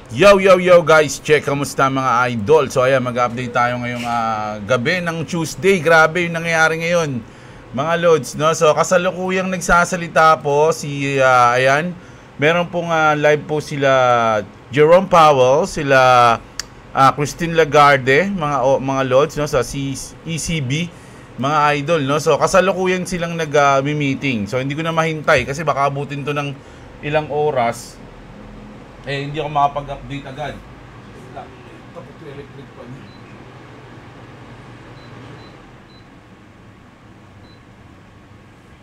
Yo guys, check, kamusta mga idol? So ayan, mag-update tayo ngayong gabi ng Tuesday. Grabe yung nangyayari ngayon, mga lods, no? So kasalukuyang nagsasalita po si ayan, meron pong live po sila Jerome Powell, sila Christine Lagarde, mga lods, no, sa ECB, mga idol, no? So kasalukuyan silang nag-meeting. So hindi ko na mahintay kasi baka abutin to ng ilang oras. Hindi ako makapag-update agad. Tapos electric pa niya.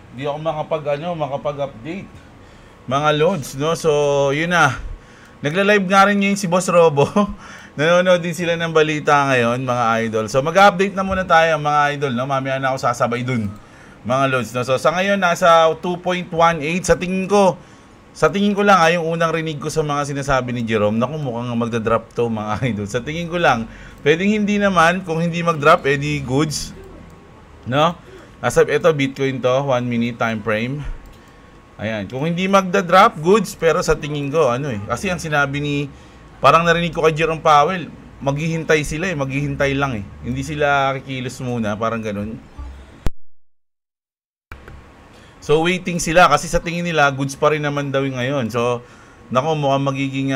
Hindi ako makapag-update. Mga loads, no? So, yun na. Nagla-live nga rin ngayon si Boss Robo. Nanonood din sila ng balita ngayon, mga idol. So, mag-update na muna tayo, mga idol, no? Mamaya na ako sasabay dun, mga loads, no? So, sa ngayon, nasa 2.18. Sa tingin ko lang, yung unang rinig ko sa mga sinasabi ni Jerome, naku, mukhang magdadrop to, mga idol. Sa tingin ko lang, pwedeng hindi naman, kung hindi magdrop, edi goods. No? Ito, Bitcoin to, 1 minute time frame. Ayan, kung hindi magdadrop, goods, pero sa tingin ko, kasi ang sinabi ni, parang narinig ko kay Jerome Powell, maghihintay sila maghihintay lang Hindi sila kikilos muna, parang ganun. So waiting sila kasi sa tingin nila goods pa rin naman daw ngayon. So nako, mukhang magiging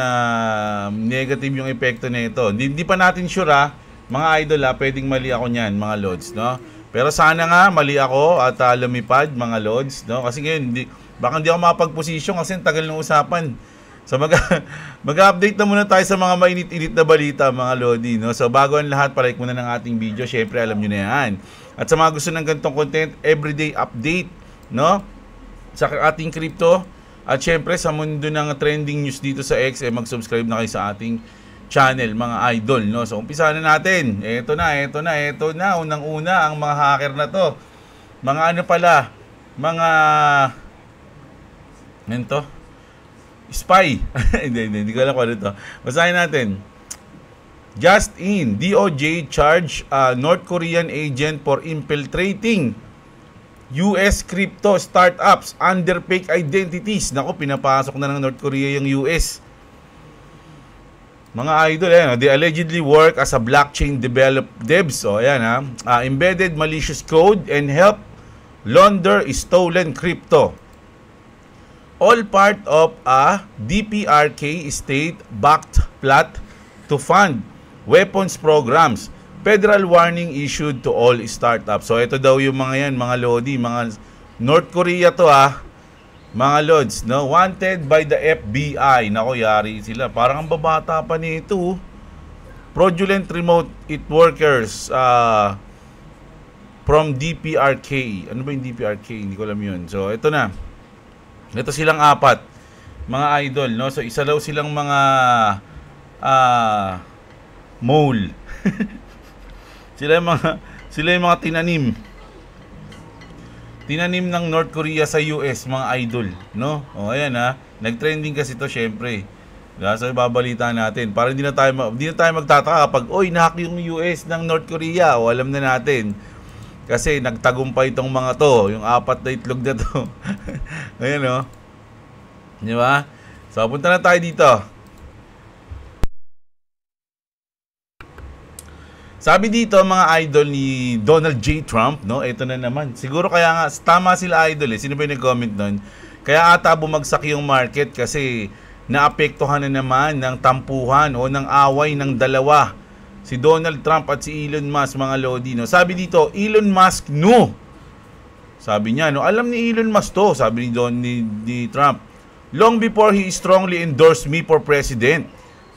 negative yung epekto nito. Hindi pa natin sure mga idol pwedeng mali ako niyan, mga lods, no? Pero sana nga mali ako at lumipad, mga lods, no? Kasi ngayon baka hindi ako makapag-posisyon kasi tagal ng usapan. So mag-update na muna tayo sa mga mainit-init na balita, mga lodi, no? So bago ang lahat, palike muna ng ating video, syempre alam niyo na 'yan. At sa mga gusto ng ganitong content, everyday update, no, sa ating crypto at syempre sa mundo ng trending news dito sa X, mag-subscribe na kayo sa ating channel, mga idol, no. So umpisa na natin. Ito na unang-una ang mga hacker na to. Mga mga spy. hindi ko alam kung ano to. Basahin natin. Just in, DOJ charge North Korean agent for infiltrating US crypto startups under fake identities. Nako, pinapasok na ng North Korea yung US. Mga idol, they allegedly work as a blockchain devs. Embedded malicious code and help launder stolen crypto. All part of a DPRK state-backed plot to fund weapons programs. Federal warning issued to all startups. So ito daw yung mga yan, mga lodi, mga North Korea to mga lods, no? Wanted by the FBI. Nako, yari sila. Parang ang babata pa nito. Fraudulent remote workers from DPRK. Ano ba yung DPRK? Hindi ko alam yun. So ito na. Ito silang apat, mga idol, no? So isa daw silang mga mole. Sila yung mga tinanim ng North Korea sa US, mga idol, no? O ayan nag-trending kasi to, syempre. So ibabalita natin para hindi na tayo magtataka kapag nahack yung US ng North Korea. O alam na natin. Kasi nagtagumpay itong mga to, yung apat na itlog na to. Ayan, di ba? So punta na tayo dito. Sabi dito, mga idol ni Donald J. Trump, no? Ito na naman. Siguro kaya nga, tama sila idol Sino ba yung nag-comment nun? Kaya ata bumagsak yung market kasi naapektuhan na naman ng tampuhan o ng away ng dalawa. Si Donald Trump at si Elon Musk, mga lodi, no? Sabi dito, Elon Musk, no. Sabi niya, no? Alam ni Elon Musk to, sabi ni Trump. Long before he strongly endorsed me for president,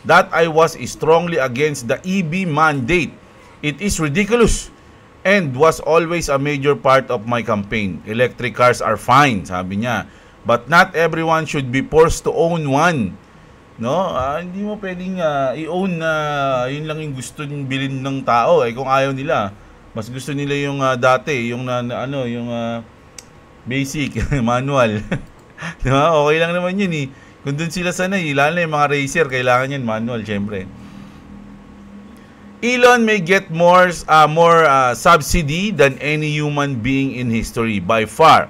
that I was strongly against the EV mandate. It is ridiculous and was always a major part of my campaign. Electric cars are fine, sabi niya. But not everyone should be forced to own one. No? Hindi mo pwedeng i-own na yun lang yung gusto niyong bilhin ng tao. Kung ayaw nila, mas gusto nila yung dati, yung yung basic, manual. Diba? Okay lang naman yun Kung dun sila sanay, lalo na yung mga racer, kailangan yan manual, syempre. Elon may get more subsidy than any human being in history by far.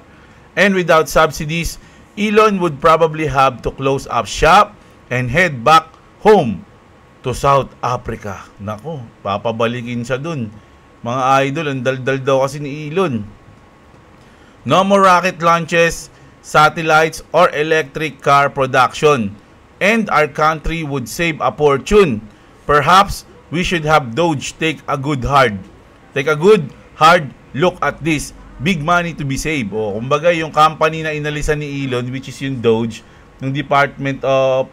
And without subsidies, Elon would probably have to close up shop and head back home to South Africa. Nako, papabalikin siya dun. Mga idol, ang daldal daw kasi ni Elon. No more rocket launches, satellites, or electric car production. And our country would save a fortune. Perhaps we should have Doge take a good hard look at this. Big money to be saved. O, kumbaga yung company na inalisan ni Elon, which is yung Doge, ng Department of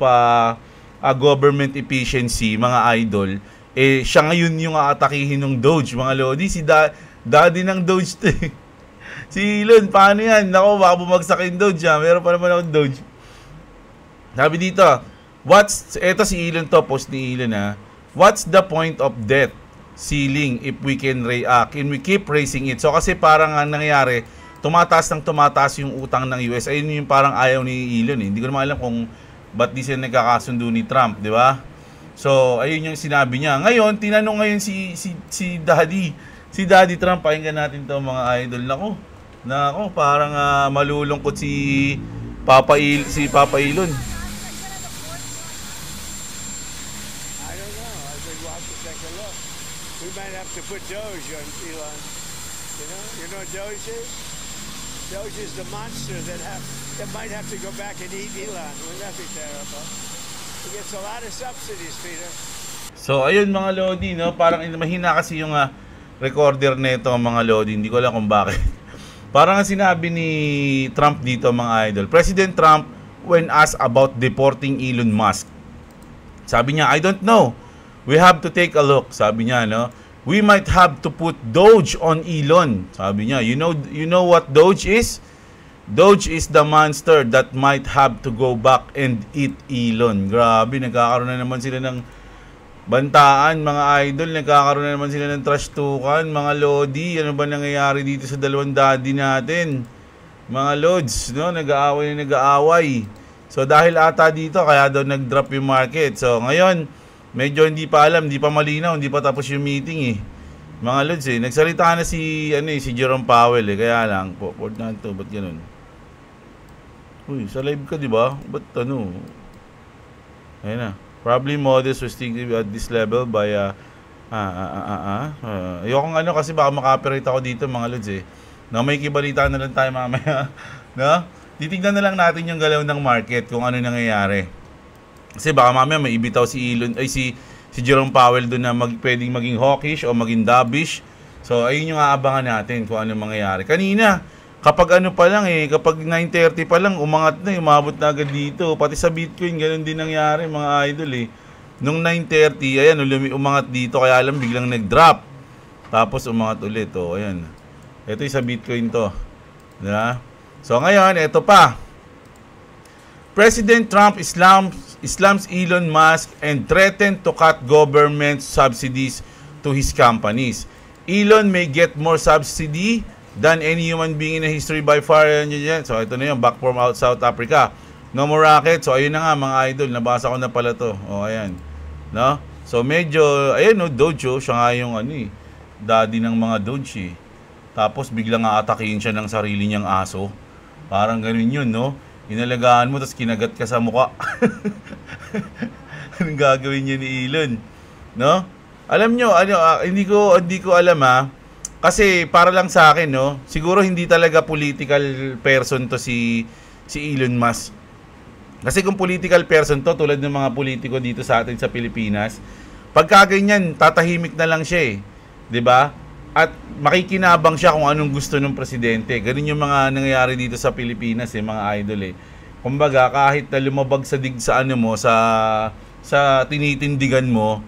Government Efficiency, mga idol, eh siya ngayon yung aatakihin ng Doge, mga lodi. Si daddy ng Doge to eh. Si Elon, paano yan? Nako, baka bumagsak yung Doge ha. Meron pa naman akong Doge. Sabi dito, eto si Elon to, post ni Elon ha. What's the point of debt ceiling if we can keep raising it? So kasi parang ang nangyayari, tumataas yung utang ng US. Ayun yung parang ayaw ni Elon eh. Hindi ko naman alam kung ba't di sila nagkakasundo ni Trump, di ba? So, ayun yung sinabi niya. Ngayon, tinanong ngayon si Daddy Trump, pakinggan natin to mga idol. Nako, parang malulungkot si Papa Elon. I don't know. I think we'll have to take a look. We might have to put Doge on Elon. You know what Doge is? Doge is the monster that might have to go back and eat Elon. Wouldn't that be terrible? He gets a lot of subsidies, Peter. So, ayun mga lodi, no? Parang mahina kasi yung recorder nito mga lodi. Hindi ko alam kung bakit. Parang sinabi ni Trump dito mga idol. President Trump when asked about deporting Elon Musk. Sabi niya, I don't know. We have to take a look. Sabi niya, no? We might have to put Doge on Elon. Sabi niya, you know what Doge is? Doge is the monster that might have to go back and eat Elon. Grabe, nagkakaroon na naman sila ng bantaan, mga idol. Nagkakaroon na naman sila ng trash talkan, mga lodi. Ano ba nangyayari dito sa dalawang daddy natin? Mga lods, no? Nag-aaway. So, dahil ata dito, kaya daw nag-drop yung market. So, ngayon, medyo hindi pa alam, hindi pa malinaw, hindi pa tapos yung meeting eh. Mga lods eh. Nagsalita na si Jerome Powell eh. Kaya lang, forward na ito, ba't ganun? Uy, sa live ka, di ba? Ba't ano? Ayun na. Probably modest was thinking at this level by ayokong kasi baka maka-operate ako dito mga lods eh. No, may kibalita na lang tayo mamaya. No? Titignan na lang natin yung galaw ng market kung ano nangyayari. Kasi baka mamaya may ibitaw si Elon si Jerome Powell doon na pwedeng maging hawkish o maging dovish. So ayun yung aabangan natin kung ano mangyayari. Kanina kapag kapag 9:30 pa lang, umangat na, umabot na agad dito. Pati sa Bitcoin, ganun din nangyari, mga idol eh. Nung 9:30, ayan, umangat dito, kaya alam, biglang nag-drop. Tapos umangat ulit, oh, ayan. Ito yung sa Bitcoin to. Diba? So ngayon, ito pa. President Trump slams Elon Musk and threatened to cut government subsidies to his companies. Elon may get more subsidy than any human being in the history by far. So ito na yung back from South Africa. No more rocket. So ayun na nga mga idol, nabasa ko na pala to. O ayan. No? So medyo, ayun no, Doge, siya nga yung daddy ng mga Doge eh. Tapos biglang aatakihin siya ng sarili niyang aso. Parang ganun yun, no? Inalagaan mo tapos kinagat ka sa mukha. Anong gagawin niya ni Elon? No? Alam nyo, hindi ko alam kasi para lang sa akin, no, siguro hindi talaga political person to si Elon Musk. Kasi kung political person to, tulad ng mga politiko dito sa atin sa Pilipinas, pagka ganyan, tatahimik na lang siya eh. 'Di ba? At makikinabang siya kung anong gusto ng presidente. Ganun yung mga nangyayari dito sa Pilipinas eh, mga idol eh. Kumbaga, kahit na lumabag sa sa tinitindigan mo,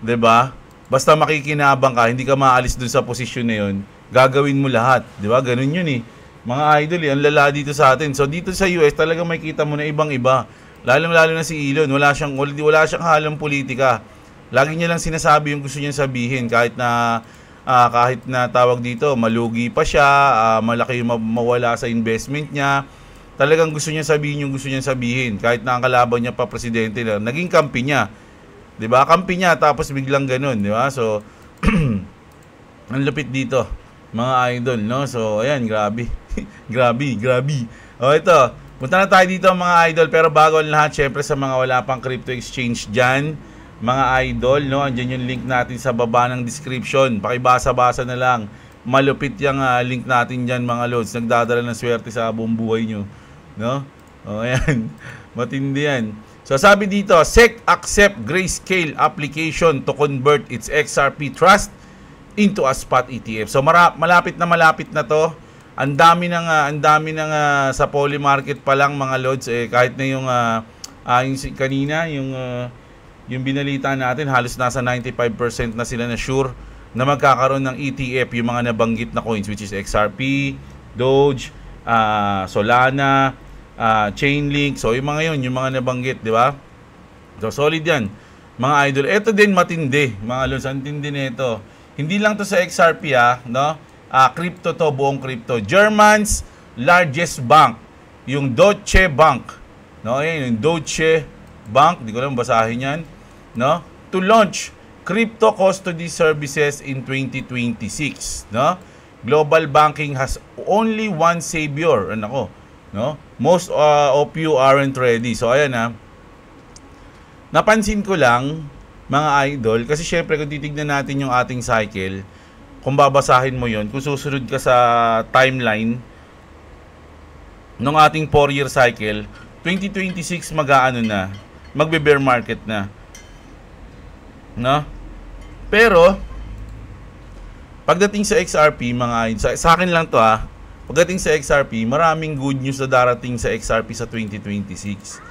'di ba? Basta makikinabang ka, hindi ka maalis dun sa posisyon na yun, gagawin mo lahat. Di ba? Ganun yun eh. Mga idol ang lala dito sa atin. So dito sa US, talagang makikita mo na ibang-iba. Lalo na si Elon, wala siyang halong politika. Lagi niya lang sinasabi yung gusto niyang sabihin. Kahit na tawag dito, malugi pa siya, malaki yung mawala sa investment niya. Talagang gusto niya sabihin yung gusto niyang sabihin. Kahit na ang kalaban niya pa presidente na, naging kampi niya. 'Di ba? Kampi niya tapos biglang ganoon, 'di ba? So ang lupit dito, mga idol, no? So ayan, grabe. grabe. Oh, ito. Punta na tayo dito mga idol, pero bago ang lahat, syempre sa mga wala pang crypto exchange dyan, mga idol, no, andyan yung link natin sa baba ng description. Pakibasa-basa na lang. Malupit yung link natin dyan mga lods. Nagdadala ng swerte sa buong buhay nyo. No? O, ayan. Matindi yan. So, sabi dito, SEC accept Grayscale application to convert its XRP Trust into a spot ETF. So, malapit na to. Ang dami ng sa poly market pa lang mga lods, kahit na yung kanina yung binalita natin, halos nasa 95% na sila na sure na magkakaroon ng ETF yung mga nabanggit na coins, which is XRP, Doge, Solana, Chainlink. So yung mga yung mga nabanggit, di ba? So solid yan mga idol. Ito din matindi mga lods, ang tindi nito. Hindi lang to sa XRP no? Crypto to, buong crypto. German's largest bank, yung Deutsche Bank, no? Ayan, yung Deutsche Bank, di ko lang basahin yan, no? To launch crypto custody services in 2026, no? Global banking has only one savior, no? Most of you aren't ready. So ayan napansin ko lang mga idol, kasi syempre kung titignan natin yung ating cycle, kung babasahin mo yon, kung susunod ka sa timeline ng ating 4-year cycle, 2026 magbe-bear market na. No? Pero pagdating sa XRP mga sa akin lang to pagdating sa XRP, maraming good news na darating sa XRP sa 2026.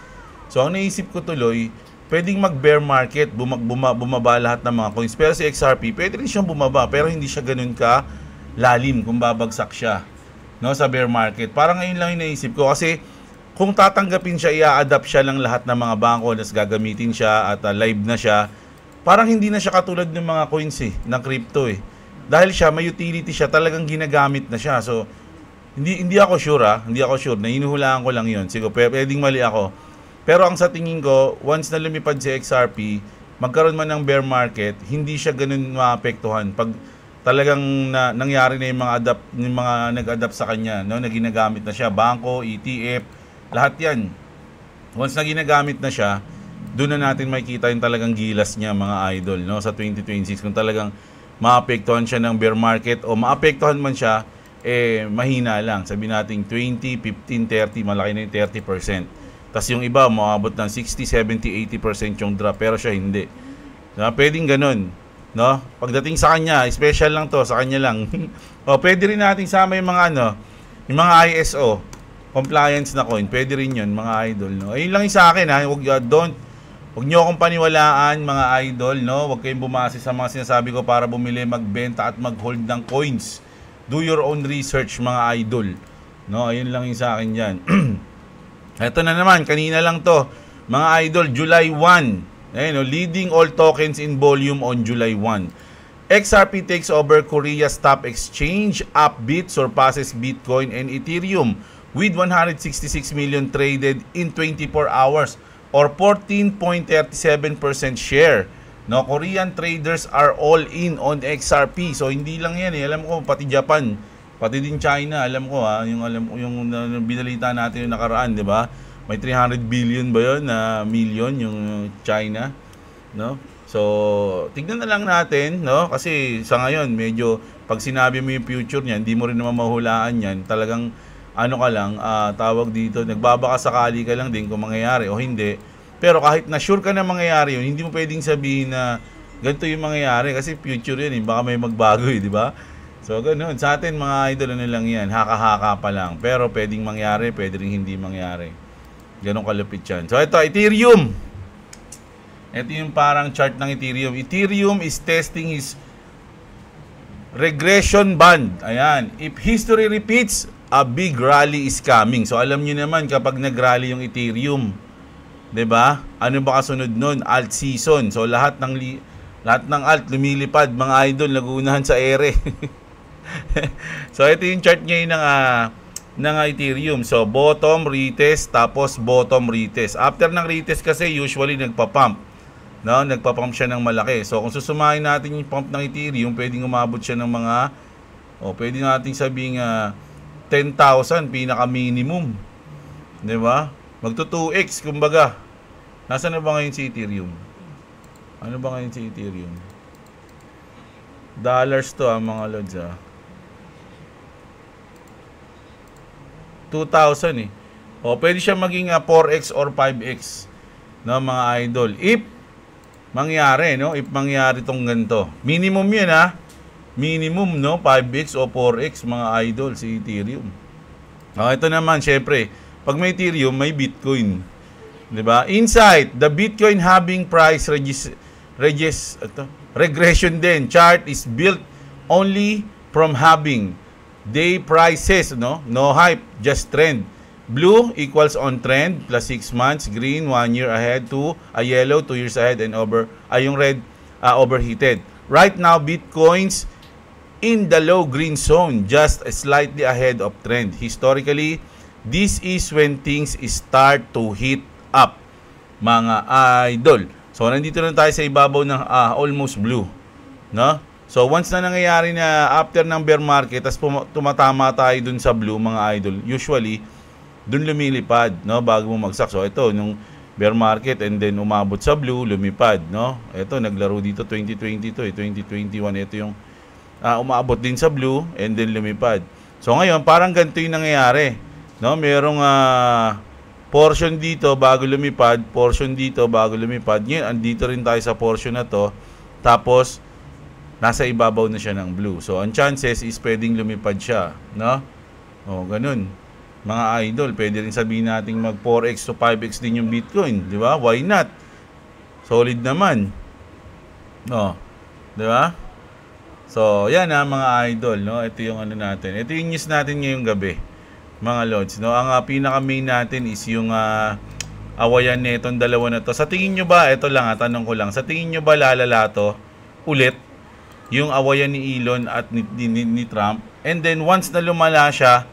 So ang naisip ko tuloy, pwedeng mag-bear market, bumaba lahat ng mga coins. Pero si XRP, pwede rin siyang bumaba, pero hindi siya ganun ka lalim kung babagsak siya, no, sa bear market. Parang ngayon lang yung naisip ko, kasi kung tatanggapin siya, i-adapt siya ng lahat ng mga bangko na gagamitin siya at live na siya, parang hindi na siya katulad ng mga coins ng crypto Dahil siya, may utility siya, talagang ginagamit na siya. So, hindi ako sure nahinuhulaan ko lang yun. Siguro, pwedeng mali ako. Pero ang sa tingin ko, once na lumipad si XRP, magkaroon man ng bear market, hindi siya ganun maapektuhan. Pag talagang nangyari na yung mga nag-adapt sa kanya, no, na ginagamit na siya, bangko, ETF, lahat yan. Once na ginagamit na siya, doon na natin makikita yung talagang gilas niya mga idol, no, sa 2026. Kung talagang maapektuhan siya ng bear market o maapektuhan man siya, mahina lang. Sabihin natin 20, 15, 30, malaki na yung 30%. Tapos yung iba, maabot ng 60, 70, 80% yung drop. Pero siya hindi. Pwedeng ganun. No? Pagdating sa kanya, special lang to, sa kanya lang. Pwede rin natin sama yung mga yung mga ISO, compliance na coin. Pwede rin yun, mga idol. No? Ayun lang yung sa akin. Huwag nyo akong paniwalaan, mga idol. No? Huwag kayong bumase sa mga sinasabi ko para bumili, magbenta at mag-hold ng coins. Do your own research, mga idol. No? Ayun lang yung sa akin dyan. Ito na naman, kanina lang to. Mga idol, July 1. Ayun, leading all tokens in volume on July 1. XRP takes over Korea's top exchange. Upbit surpasses Bitcoin and Ethereum with 166 million traded in 24 hours or 14.37% share. No, Korean traders are all in on XRP. So hindi lang yan alam ko pati Japan, pati din China, alam ko yung binalita natin yung nakaraan, 'di ba? May 300 billion ba 'yon na million yung China, no? So, tignan na lang natin, no? Kasi sa ngayon medyo pag sinabi mo yung future niyan, hindi mo rin naman mahulaan 'yan. Talagang tawag dito, nagbabaka sakali ka lang din kung mangyayari o hindi. Pero kahit na sure ka na mangyayari 'yun, hindi mo pwedeng sabihin na ganito yung mangyayari kasi future 'yun, baka may magbago, di ba? So, ganoon. Sa atin, mga idol, lang yan. Haka-haka pa lang. Pero, pwedeng mangyari, pwede rin hindi mangyari. Ganun kalupit yan. So, ito, Ethereum. Ito yung parang chart ng Ethereum. Ethereum is testing his regression band. Ayan. If history repeats, a big rally is coming. So, alam nyo naman, kapag nag-rally yung Ethereum, 'di ba? Ano ba kasunod nun? Alt season. So, lahat ng alt lumilipad, mga idol, naguunahan sa ere. So ito yung chart ngayon ng Ethereum. So bottom retest, tapos bottom retest. After ng retest kasi usually nagpa-pump, no? Nagpa-pump siya ng malaki. So kung susumahin natin yung pump ng Ethereum, pwedeng umabot siya ng mga pwede nating sabing 10,000 pinaka minimum. Di ba? Magto 2x, kumbaga. Nasaan na ba ngayon si Ethereum? Ano ba ngayon si Ethereum? Dollars to mga lods 2,000 eh. O, pwede siya maging 4x or 5x. No, mga idol. If mangyari, no? If mangyari tong ganito. Minimum yun Minimum, no? 5x o 4x, mga idol, si Ethereum. Ito naman, syempre, pag may Ethereum, may Bitcoin. Diba? Insight, the Bitcoin halving price regression din. Chart is built only from halving. Day prices, no? No hype, just trend. Blue equals on trend plus 6 months. Green, 1 year ahead. Yellow, 2 years ahead. And yung red, overheated. Right now, Bitcoins in the low green zone, just slightly ahead of trend. Historically, this is when things start to heat up, mga idol. So, nandito na tayo sa ibabaw ng almost blue. No? So, once na nangyayari na after ng bear market, tas tumatama tayo dun sa blue, mga idol, usually, dun lumilipad, no? Bago bumagsak. So, ito, nung bear market and then umabot sa blue, lumipad, no? Ito, naglaro dito 2022, 2021. Ito yung umabot din sa blue and then lumipad. So, ngayon, parang ganito yung nangyayari. No? Merong portion dito bago lumipad, portion dito bago lumipad. Ngayon, andito rin tayo sa portion na to. Tapos, nasa ibabaw na siya ng blue. So, ang chances is pwedeng lumipad siya. No? O, ganun. Mga idol, pwede rin sabihin natin mag 4x to 5x din yung Bitcoin. Di ba? Why not? Solid naman. O, di ba? So, yan mga idol. No? Ito yung ano natin. Ito yung news natin ngayong gabi. Mga lods, no? Ang pinaka-main natin is yung awayan netong dalawa na to. Sa tingin nyo ba, ito lang tanong ko lang, sa tingin nyo ba lalala to ulit yung awayan ni Elon at ni Trump? And then once na lumala siya,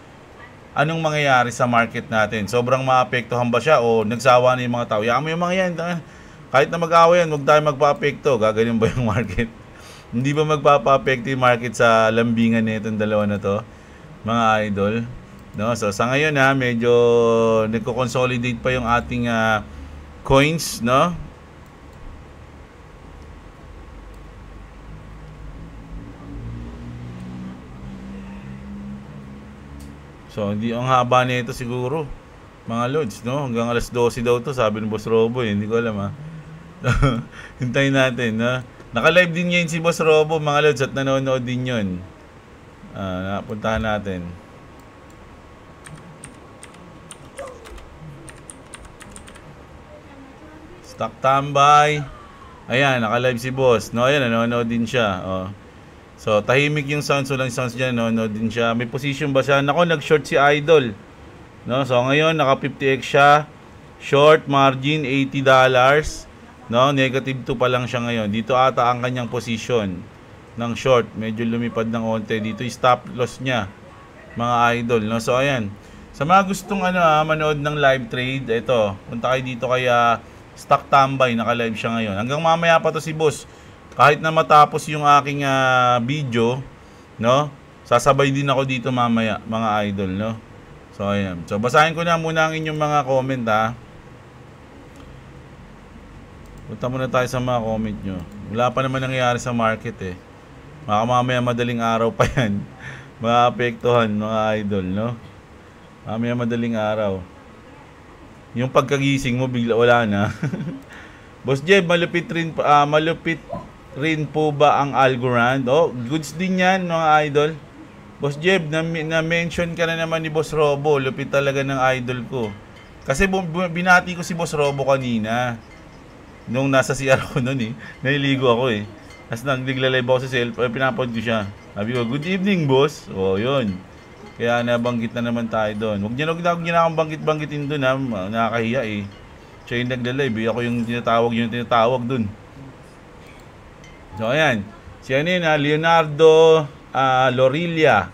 anong mangyayari sa market natin? Sobrang maapektuhan ba siya o nagsawa na yung mga tao? Yaman mo yung mga yan, kahit na mag-awayan, huwag tayo magpa-apekto. Gagaling ba yung market? Hindi ba magpapa-apekto yung market sa lambingan netong dalawa na to, mga idol? No, so sa ngayon medyo nagko-consolidate pa yung ating coins, no? So hindi ang haba nito siguro, mga lods, no? Hanggang alas 12 daw to, sabi ng Boss Robo, hindi ko alam Hintayin natin, no? Naka-live din ngayon si Boss Robo, mga lods, at nanonood din 'yon. Napuntahan natin. Stock tambay. Ayan, naka-live si boss. No, ayan, nanonood din siya. Oh. So, tahimik yung sounds. Walang sounds dyan. Nanonood din siya. May position ba siya? Nako, nag-short si Idol. No, so ngayon, naka 50x siya. Short margin, $80. No, negative 2 pa lang siya ngayon. Dito ata ang kanyang position ng short. Medyo lumipad ng onte. Dito yung stop loss niya, mga idol. No, so ayan. Sa mga gustong manood ng live trade, ito, punta kayo dito kaya Stock Tambay, naka-live siya ngayon. Hanggang mamaya pa to si boss. Kahit na matapos yung aking video, no? Sasabay din ako dito mamaya, mga idol, no? So, ayan. So, basahin ko na muna ang inyong mga comment, Punta muna tayo sa mga comment nyo. Wala pa naman nangyayari sa market, Baka mamaya madaling araw pa yan. Maapektuhan, mga idol, no? Mamaya madaling araw. Yung pagkagising mo, bigla wala na. Boss Jeb, malupit rin po ba ang Algorand? Oh, goods din yan, mga idol. Boss Jeb, na-mention ka na naman ni Boss Robo. Lupit talaga ng idol ko. Kasi binati ko si Boss Robo kanina. Nung nasa CR ko nun Naliligo ako Tapos nagligla-live ako sa cellphone. Pinapod ko siya. Sabi ko, good evening, boss. Oh, yun. Kaya nabanggit na naman tayo doon. Huwag niya akong banggit-banggitin doon nakakahiya Siya yung nagla-live Ako yung tinatawag doon. So ayan. Si Leonardo Lorilla.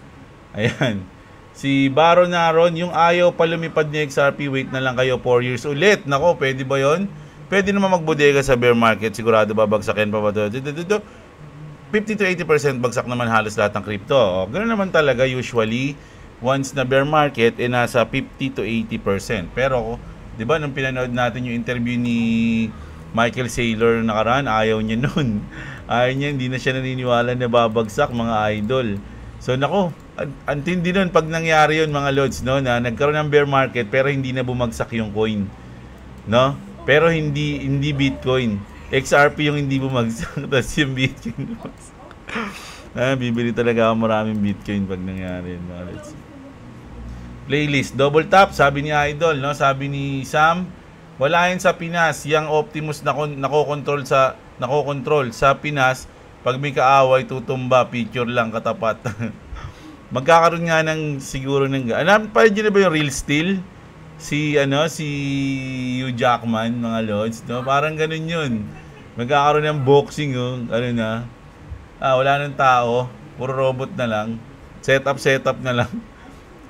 Ayan. Si Baron Naron, yung ayaw pa lumipad ni XRP, wait na lang kayo 4 years ulit. Nako, pwede ba yon? Pwede naman magbodega sa bear market. Sigurado ba bagsakin pa ba ito? 50 to 80% bagsak naman halos lahat ng crypto. Ganoon naman talaga usually. once na bear market, nasa 50 to 80%. Pero, di ba, nung pinanood natin yung interview ni Michael Saylor nakaraan, ayaw niya nun. Ayaw niya, hindi na siya naniniwala na babagsak, mga idol. So, nako, antindi nun pag nangyari yun, mga lods, no, na nagkaroon ng bear market, pero hindi na bumagsak yung coin. No? Pero hindi Bitcoin. XRP yung hindi bumagsak, tapos yung Bitcoin bumagsak. Bibili talaga ako maraming Bitcoin pag nangyari yun, mga lods. Playlist, double tap, sabi ni Idol, no? Sabi ni Sam, wala yan sa Pinas, yung Optimus nakokontrol sa Pinas, pag may kaaway tutumba, picture lang katapat. Magkakaroon nga ng siguro ng pa rin na ba yung Real Steel? Si Hugh Jackman, mga lods, no? Parang ganun yun. Magkakaroon ng boxing, oh. Ano na? Wala nang tao, puro robot na lang. Setup na lang.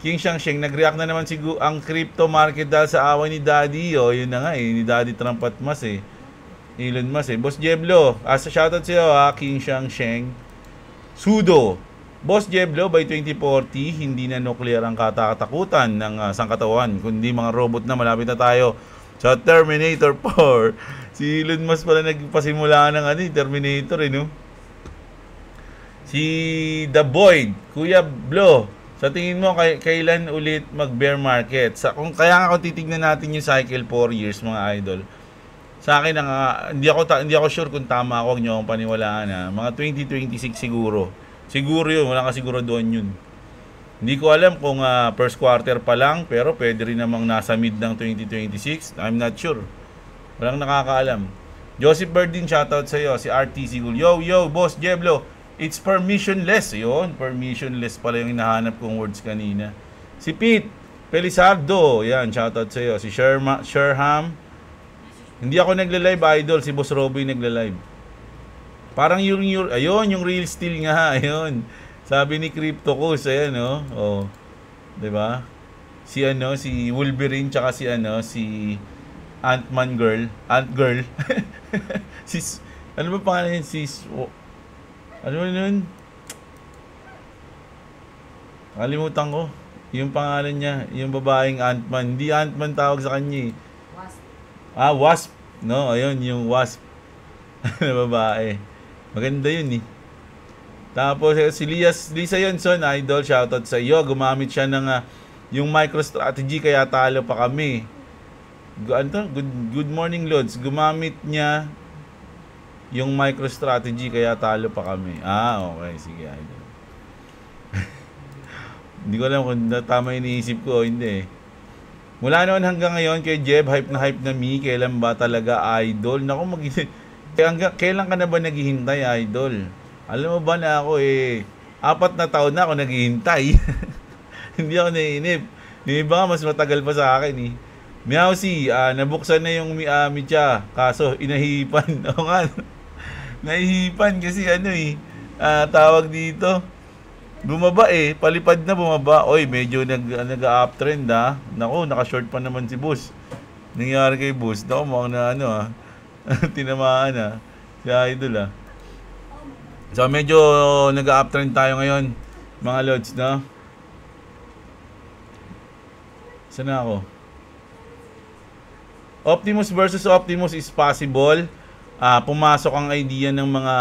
King Shang nag-react na naman siguro ang crypto market dahil sa away ni Daddy. Yun na nga ni Daddy Trump at Elon Musk Boss Jeblo, shoutout sa'yo King Shang. Sudo. Boss Jeblo, by 2040, hindi na nuclear ang katatakutan ng sangkatawan, kundi mga robot na. Malapit na tayo sa Terminator 4. Si Elon Musk pala nagpasimula ng Terminator, no? Si The Boy, Kuya Blo, sa tingin mo, kailan ulit mag-bear market? Kaya nga kung titignan natin yung cycle 4 years, mga idol, sa akin, hindi ako sure kung tama ako, huwag nyo akong paniwalaan. Mga 2026 siguro. Siguro yun, wala ka siguro doon yun. Hindi ko alam kung first quarter pa lang, pero pwede rin namang nasa mid ng 2026. I'm not sure. Walang nakakaalam. Joseph Berdin, shoutout sa'yo. Si RTC Gul. Yo, Boss Jeblo. It's permissionless. Yun, permissionless pala yung hinahanap kong words kanina. Si Pete Pelizardo. Yan, shoutout sa'yo. Si Sherham. Hindi ako nagla-live, idol. Si Boss Robby nagla-live. Parang yung Real Steel nga. Ayun. Sabi ni CryptoCos. Ayan, no? Oh. Diba? Si Wolverine, tsaka si Ant-Man Girl. Ant-Girl. Ano ba pangalan yun? Ano yun? Kalimutan ko. Yung pangalan niya, yung babaeng Ant-Man. Hindi Ant-Man tawag sa kanya. Wasp. Wasp. No, ayun, yung Wasp. Na babae. Maganda yun Tapos si Lisa Yonson, idol, shoutout sa iyo. Gumamit siya ng yung MicroStrategy, kaya talo pa kami. Good morning, Lods. Gumamit niya yung MicroStrategy, kaya talo pa kami. Okay. Sige, idol. Hindi ko alam kung tama iniisip ko o hindi. Mula noon hanggang ngayon, kay Jeb, hype na me. Kailan ba talaga, idol? Naku, kailan ka na ba naghihintay, idol? Alam mo ba na ako 4 na taon na ako naghihintay. Hindi ako naiinip. Yung iba mas matagal pa sa akin Meowsi, nabuksan na yung Micha. Kaso, inahipan. O nga, nahihipan kasi tawag dito. Bumaba palipad na bumaba. Oy, medyo nag-uptrend Naku, naka-short pa naman si Boss. Nangyari kay Boss. Naku, mukhang na tinamaan si idol So medyo nag-uptrend tayo ngayon, mga lods, no? Saan na ako? Optimus versus Optimus is possible. Pumasok ang idea ng mga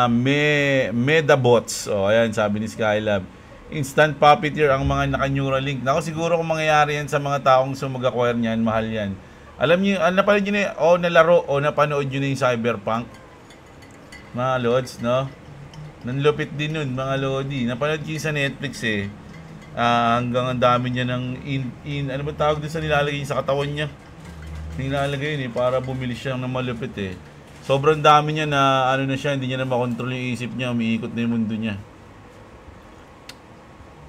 Medabots. Ayan, sabi ni Skylab. Instant puppeteer ang mga naka-Neuralink. Naku, siguro kung mangyayari yan sa mga taong mag-acquire niyan, mahal yan. Alam niyo, napanood niyo nalaro o napanood niyo na yung Cyberpunk? Mga lods, no? Nanlupit din nun, mga lodi. Napanood ko sa Netflix hanggang ang dami niya ng ano ba tawag doon sa nilalagay sa katawan niya? Nilalagay yun para bumili siya ng malupit Sobrang dami niya na na siya, hindi niya na makontrol yung isip niya, umiikot na yung mundo niya.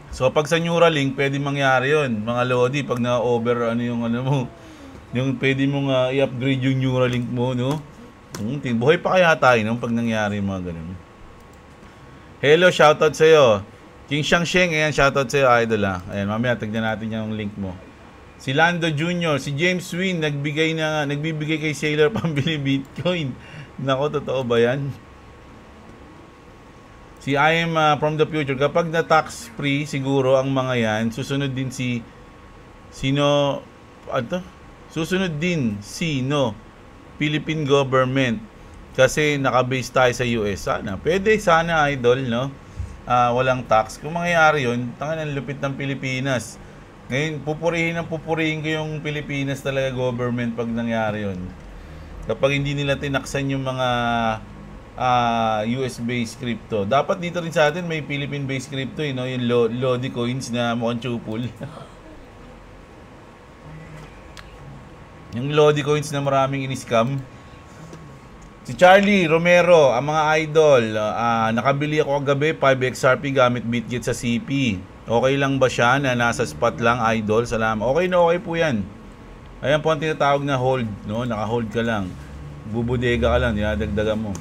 So pag sa Neuralink, pwede mangyari yun, mga lodi, pag na-over yung pwede mong i-upgrade yung Neuralink mo, no? Buhay pa kaya tayo pag nangyari yung mga ganun. Hello, shoutout sa'yo. King Shang, ayan, shoutout sa'yo, idol Ayan, mamaya tignan natin yung link mo. Si Lando Jr., si James Wynn, nagbibigay kay Sailor pambili Bitcoin. Nako, totoo ba yan? Si I am from the future, kapag na tax free siguro ang mga yan, susunod din si sino ano? Susunod din sino Philippine government kasi nakabase tayo sa US. Sana pwede, sana idol, no? Walang tax. Kung mangyayari yun, tangan ang lupit ng Pilipinas. Ngayon, pupurihin ko yung Pilipinas talaga government pag nangyari yun. Kapag hindi nila tinaksan yung mga US-based crypto. Dapat dito rin sa atin may Philippine-based crypto, no? Yung Lodi coins na mukhang chupul. Yung Lodi coins na maraming in-scam. Si Charlie Romero, ang mga idol, nakabili ako kagabi 5 XRP gamit Bitget sa CP. Okay lang ba siya na nasa spot lang, idol? Salamat. Okay na okay po yan. Ayan po ang tinatawag na hold, no? Naka-hold ka lang. Bubudega ka lang, dinadagdagan mo.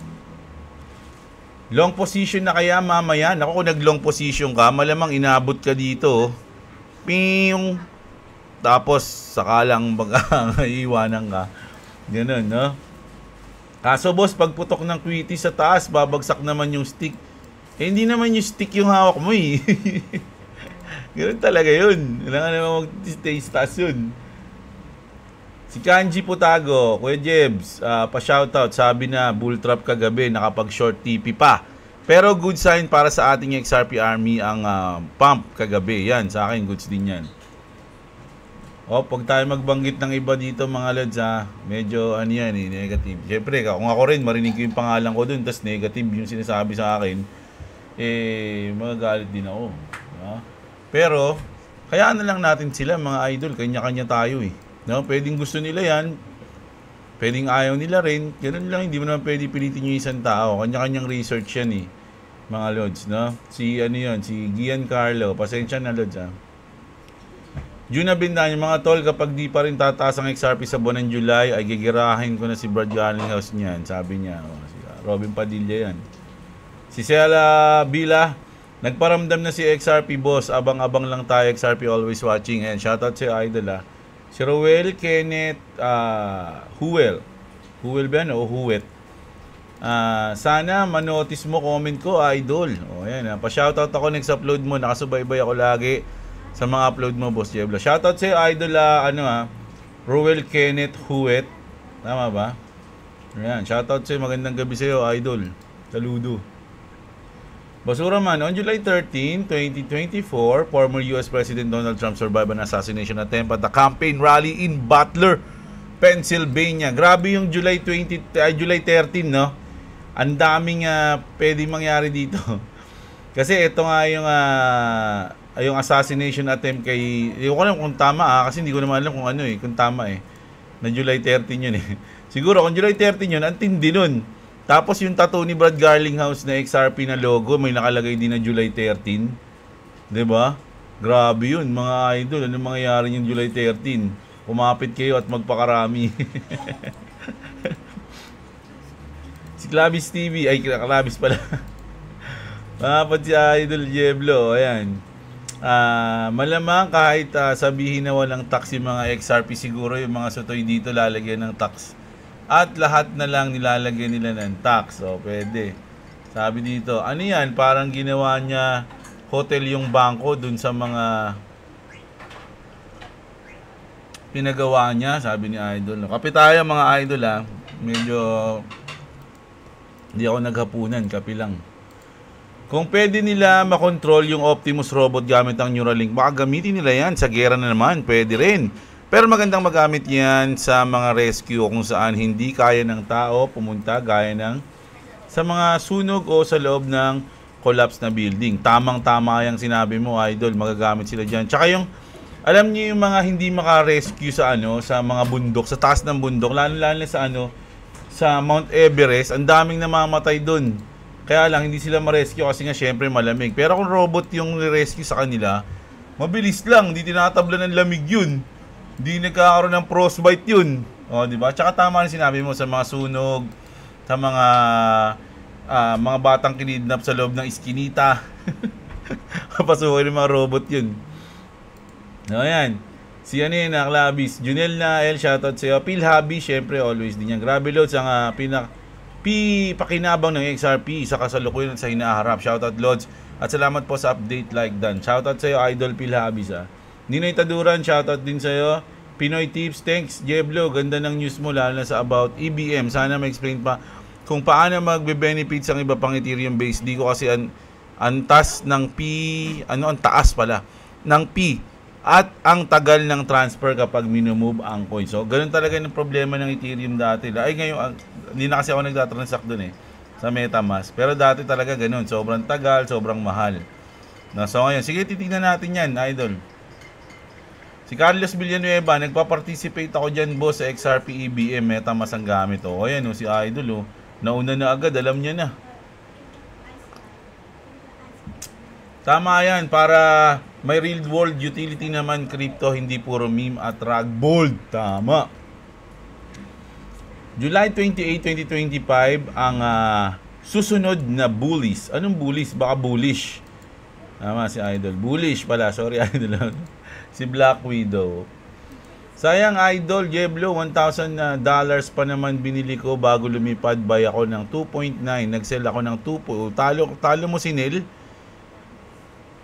Long position na kaya mamaya? Naku, kung nag-long position ka, malamang inabot ka dito. Ping! Tapos, saka lang iiwanan ka. Ganun, no? Kaso boss, pagputok ng quitty sa taas, babagsak naman yung stick. Eh, hindi naman yung stick yung hawak mo eh. Ganun talaga yun. Kailangan naman mag-stay sa taas yun. Si Kanji Putago, Kuya Jebs, pa-shoutout, sabi na bull trap kagabi, nakapag-short TP pa. Pero good sign para sa ating XRP Army ang pump kagabi. Yan, sa akin, goods din yan. Pag tayo magbanggit ng iba dito mga lods, medyo ano yan eh, negative. Siyempre, kung ako rin, marinig ko yung pangalan ko dun, tas negative yung sinasabi sa akin, magagalit din ako. Pero, kaya na lang natin sila mga idol, kanya-kanya tayo eh. No? Pwedeng gusto nila yan, pwedeng ayaw nila rin, ganun lang, hindi mo naman pwede pilitin yung isang tao. Kanya-kanyang research yan eh, mga lods. No? Si Giancarlo, pasensya na lods June na bindahan yung mga tol, kapag di pa rin tataas ang XRP sa buwan ng July, ay gigirahin ko na si Brad Garlinghouse niyan, sabi niya. Si Robin Padilla yan. Si Sela Bila, nagparamdam na si XRP boss, abang-abang lang tayo, XRP always watching. And shoutout si idol Si Roel Kenneth Huwel ba yan o Huwet? Sana manotice mo comment ko, idol. Ayan, pa-shoutout ako, next upload mo, nakasubaybay ako lagi sa mga upload mo, Boss Jeblo. Shoutout sa idol, Roel Kenneth Huwet. Tama ba? Ayan, shoutout sa magandang gabi sa iyo, idol. Saludo. Basura man, on July 13, 2024, former US President Donald Trump survived an assassination attempt at the campaign rally in Butler, Pennsylvania. Grabe yung July 13, no? Ang daming pwedeng mangyari dito. Kasi ito nga yung assassination attempt kay, hindi ko alam kung tama kasi hindi ko naman alam kung ano kung tama na July 13 yun siguro kung July 13 yun, ang tindi nun. Tapos yung tattoo ni Brad Garlinghouse na XRP na logo, may nakalagay din na July 13, diba? Grabe yun mga idol. Anong mangyayari yung July 13? Umapit kayo at magpakarami. Si Clavis TV, ay Clavis pala. Mapat si idol Jeblo, ayan. Malamang kahit sabihin na walang tax yung mga XRP, siguro yung mga sotoy dito lalagyan ng tax. At lahat na lang nilalagyan nila ng tax. So, pwede. Sabi dito, ano yan? Parang ginawa niya hotel yung bangko dun sa mga pinagawa niya, sabi ni Idol. Kape tayo mga idol Medyo hindi ako naghapunan, kape lang. Kung pwede nila makontrol yung Optimus robot gamit ang Neuralink, baka gamitin nila yan sa gera na naman, pwede rin. Pero magandang magamit yan sa mga rescue kung saan hindi kaya ng tao pumunta gaya ng sa mga sunog o sa loob ng collapse na building. Tamang-tama yung sinabi mo, idol, magagamit sila dyan. Tsaka yung, alam niyo yung mga hindi maka-rescue sa sa mga bundok, sa taas ng bundok, lalo-lalo sa sa Mount Everest, ang daming namamatay doon. Kaya lang, hindi sila ma-rescue kasi nga syempre malamig. Pero kung robot yung rescue sa kanila, mabilis lang, hindi tinatabla ng lamig yun. Hindi nagkakaroon ng frostbite yun. Di ba? Tsaka tama rin sinabi mo sa mga sunog, sa mga batang kinidnap sa loob ng iskinita. Papasukin ng mga robot yun. Ayan. Si Clavis, Junel na El, shoutout sa'yo. Phil Hobby, syempre always din yan. Grabe loads ang pakinabang ng XRP sa kasalukuyan at sa hinaharap. Shoutout Lods. At salamat po sa update like dan. Shoutout sa iyo Idol Phil Habis ha. Ninoy Taduran, shoutout din sa iyo. Pinoy Tips, thanks Jeblo. Ganda ng news mo lalo na sa about EBM. Sana ma-explain pa kung paano magbe-benefits ang iba pang Ethereum base. Di ko kasi antas ng P, ang taas pala ng P at ang tagal ng transfer kapag minumove ang coin. So, ganun talaga yung problema ng Ethereum dati. Ay, ngayon, hindi na kasi ako nagtatransact dun sa MetaMask. Pero dati talaga ganun. Sobrang tagal, sobrang mahal. So, ngayon, sige, titignan natin yan, Idol. Si Carlos Villanueva, nagpa-participate ako dyan, boss, sa XRP EBM, MetaMask ang gamit. O, ayan, si Idol, nauna na agad, alam niya na. Tama yan, para may real world utility naman crypto, hindi puro meme at rug bold. Tama. July 28, 2025 ang susunod na bullish. Anong bullish? Baka bullish. Tama si Idol. Bullish pala. Sorry Idol. Si Black Widow. Sayang Idol, Jeblo, $1,000 pa naman binili ko bago lumipad. Buy ako ng 2.9. Nag-sell ako ng 2. Talo mo si Neil.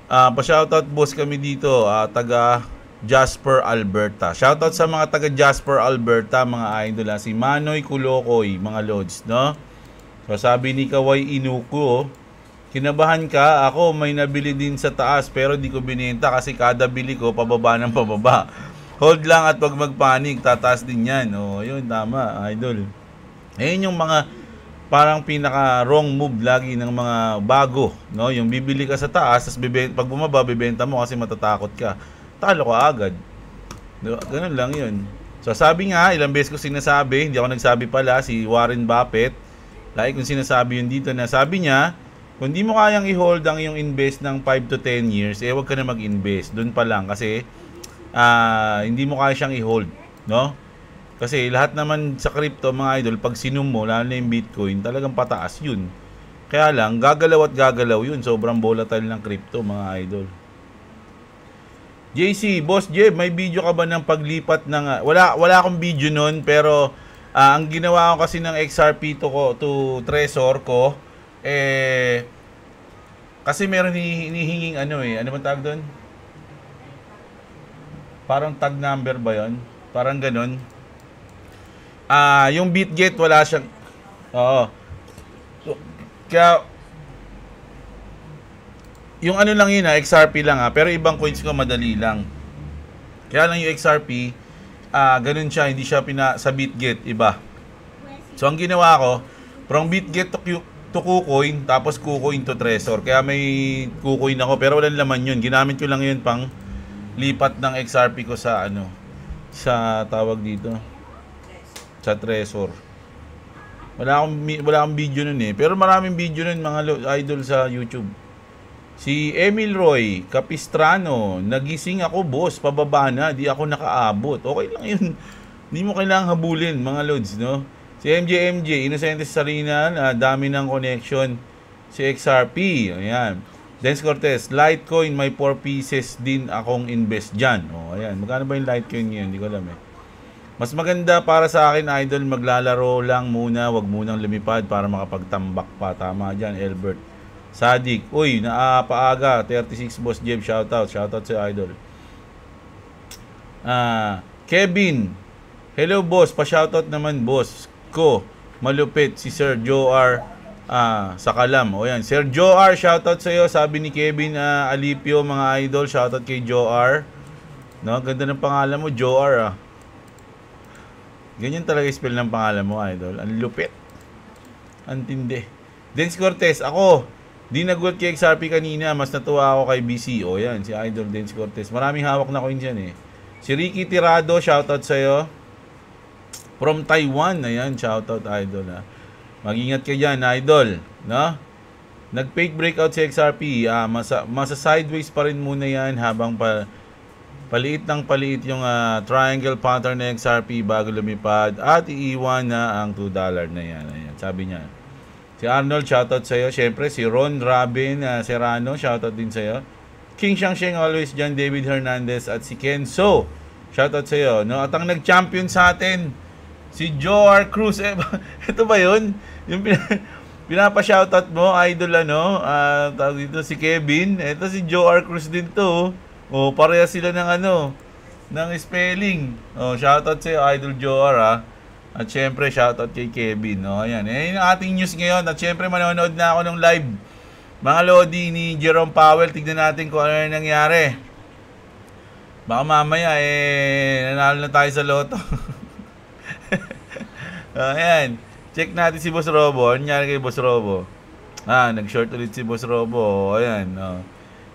Pa-shoutout boss kami dito, taga Jasper, Alberta. Shoutout sa mga taga Jasper, Alberta, mga idol. Si Manoy Kulokoy, mga lods, no? So sabi ni Kawai Inuko, kinabahan ka, ako may nabili din sa taas pero di ko binenta kasi kada bili ko pababa ng pababa. Hold lang at wag magpanik, tataas din yan. O, yun, tama, idol. Ayun yung mga parang pinaka wrong move lagi ng mga bago, no? Yung bibili ka sa taas, tapos pag bumaba, bibenta mo kasi matatakot ka. Talo ka agad. Diba? Ganun lang yun. So sabi nga, ilang beses ko sinasabi, hindi ako nagsabi pala, si Warren Buffett, like kung sinasabi yun dito na sabi niya, kung di mo kayang i-hold ang iyong invest ng 5 to 10 years, wag ka na mag-invest. Doon pa lang kasi hindi mo kaya siyang i-hold, no? Kasi lahat naman sa crypto, mga idol, pag sinum mo, lalo na yung Bitcoin, talagang pataas yun. Kaya lang, gagalaw at gagalaw yun. Sobrang volatile ng crypto, mga idol. JC, Boss Jeb, may video ka ba ng paglipat ng... Wala akong video nun, pero ang ginawa ko kasi ng XRP to Trezor ko, kasi meron hinihinging ano bang tawag doon? Parang tag number ba yun? Parang ganun. Yung BitGet wala siyang so, kaya yung ano lang yun XRP lang pero ibang coins ko madali lang. Kaya lang yung XRP ganun siya, hindi siya sa BitGet iba. So ang ginawa ko from BitGet to KuCoin, tapos KuCoin to Trezor. Kaya may KuCoin ako pero walang laman yun. Ginamit ko lang yun pang lipat ng XRP ko sa sa tawag dito, sa Trezor. Wala akong video nun pero maraming video nun mga idol sa YouTube. Si Emil Roy Capistrano, nagising ako boss, pababa na, di ako nakaabot. Okay lang yun. Hindi mo kailangang habulin mga lods, no? Si MJ, Innocentes Sarina, dami ng connection. Si XRP, ayan. Dance Cortez, Litecoin, may 4 pieces din akong invest dyan. Ayan. Magkano ba yung Litecoin ngayon? Hindi ko alam Mas maganda para sa akin, idol, maglalaro lang muna, wag munang lumipad para makapagtambak pa. Tama dyan, Albert. Sadik, uy, naapaaga, 36 Boss Jeb, shoutout sa idol. Kevin, hello boss, pa-shoutout naman boss ko, malupit si Sir Joe R. Sa Kalam. O yan, Sir Joe R, shoutout sa iyo, sabi ni Kevin Alipio, mga idol, shoutout kay Joe R. No, ganda ng pangalan mo, Joe R. Ganyan talaga spell ng pangalan mo, idol. Ang lupit. Ang tindi. Dance Cortez, ako, di nagulat kay XRP kanina, mas natuwa ako kay BC. O yan, si idol Dance Cortez. Maraming hawak na coins yan Si Ricky Tirado, shoutout sa'yo. From Taiwan, ayan, shoutout idol Mag-ingat ka dyan, idol. No? Nag-fake breakout si XRP. Masa sideways pa rin muna yan habang paliit yung triangle pattern ng XRP bago lumipad at iiwan na ang $2 na yan. Ayan, sabi niya. Si Arnold, shoutout sa'yo. Siyempre, si Ron Rabin Serrano, shoutout din sa'yo. King Shangsheng always dyan, David Hernandez at si Kenzo. Shoutout sa'yo. No? At ang nag-champion sa atin Si Joar Cruz. Ito ba yun? Yung pinapa-shoutout mo, idol ano? Tawag dito si Kevin. Ito si Joar Cruz din to. Oh, pareha sila ng ng spelling. Oh, shoutout sa idol Joar ha. At syempre, shoutout kay Kevin. No? Ayan. Yung ating news ngayon. At syempre, manonood na ako ng live. Mga Lodi ni Jerome Powell. Tignan natin kung ano yung nangyari. Baka mamaya, nanalo na tayo sa loto. Ayan. Check natin si Boss Robo. Ano nangyari kay Boss Robo? Nag-short ulit si Boss Robo. Ayan.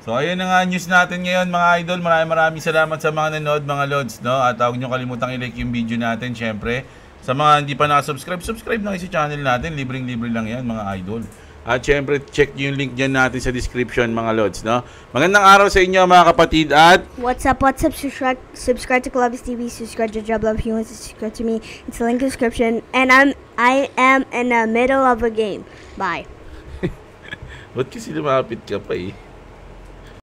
So, ayun na nga news natin ngayon mga idol. Maraming salamat sa mga nanood mga Lods. No? At huwag nyo kalimutang i-like yung video natin syempre. Sa mga hindi pa nakasubscribe, subscribe na kayo sa channel natin. Libreng-libre lang yan mga idol. At syempre, check yung link dyan natin sa description mga Lods. No? Magandang araw sa inyo mga kapatid at... What's up? Subscribe to Columbus TV, subscribe to Job Love. If you want to subscribe to me, it's the link in the description. And I am in the middle of a game. Bye. Ba't kasi lumapit ka pa eh?